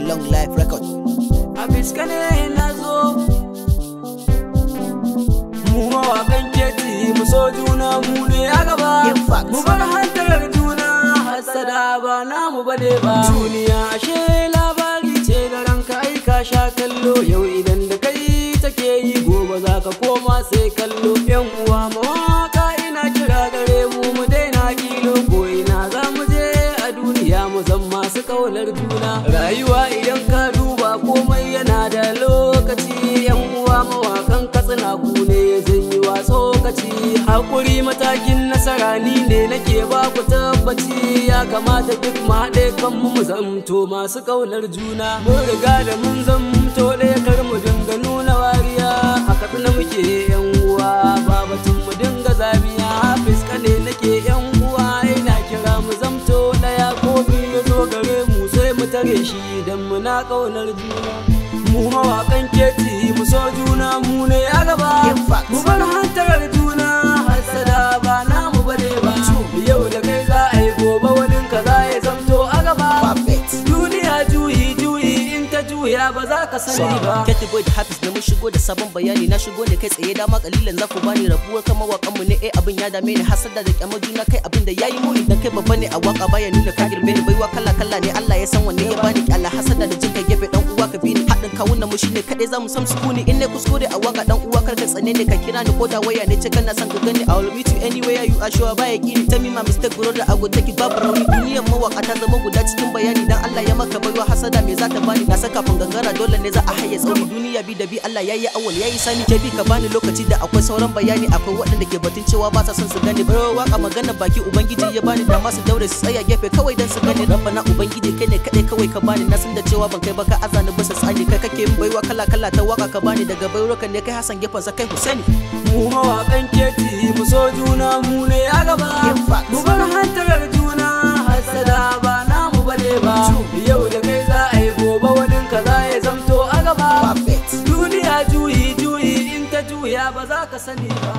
boy Long Life Record. Hafiz Kane na zo, mu mawaƙan keti mu so juna mu ne a gaba. Mu bar hantar juna hassada ba namu bane ba. Duniya ashe labari ce da ranka ai ka sha kallo. Yau idan da kai take yi gobe za ka koma sai kallo. Yan uwa mawaƙa ina kira gare mu mu daina kilo. Ko ina za mu je a duniya mu zan masu ƙaunar juna. Rayuwa idan ka duba komai yana da lokaci. Yan uwa mawaƙan Katsina ku ne zan yi wa tsokaci. Hakuri matakin nasara ni ne nake ba ku tabbaci. Ya kamata duk mu haɗe kanmu mu zamto masu ƙaunar juna. Mun riga da mun zamto ɗaya kar mu dinga nuna wariya. A Katsina muke yan uwa ba batun mu dinga zamiya. Hafiz Kane nake yan uwa ina kira mu zamto ɗaya ko biyu ya zo gare mu sai mu tare shi dan muna ƙaunar juna. Mu mawaƙan keti mu so juna mu ne a gaba. Mu bar hantarar juna hassada ba namu bane ba. Yau da kai za a yi gobe wani ka za ya zamto a gaba. Duniya juyi in ta juya ba za ka sani ba. Keti boy da Hafiz da mun shigo da sabon bayani. Na shigo ne kai tsaye dama kalilan za ku bani rabuwar kan mawaƙan mu ne abin ya dame ni hasada da kyamar juna kai abin da yayi muni. Dan kai babba ne a waka baya nuna ka girme ni baiwa kala kala ne Allah ya san wanne ya bani kyala hasada da jinka gefe dan uwa ka bi ni haɗin kawunan mu shine kadai zamu san sukuni. In ne kuskure a waka dan uwa karka tsane ne ka kira ni ko da waya ne ce kana son ka gani I will meet you anywhere you are sure baya kini ta mi ma mistake brother I go take it babu rauni. Duniyar mawaka ta zama guda cikin bayani dan Allah ya maka baiwa hasada me za ta bani na saka kafin gangara dole ne za a haye tsauni. Duniya bi da bi Allah yayi awal yayi sani ke bi ka bani lokaci da akwai sauran bayani. Akwai waɗanda ke batun cewa ba sa son su gani baiwa waka magana baki ubangiji ya bani da masu daure su tsaya gefe kawai dan su gani. Rabbana ubangiji kai ne kadai kawai ka bani na san da cewa ban kai ba ka azani bisa tsani kai kake yin baiwa kala kala ta waka ka bani daga bairukan ne kai Hassan gefen sa kai Husaini. Mu mawaƙan keti mu so juna mu ne a gaba. Mu bar hantarar juna hassada ba namu bane ba. Yau da kai za a yi gobe wani ka za ya zamto a gaba. Duniya juyi in ta juya ba za ka sani ba.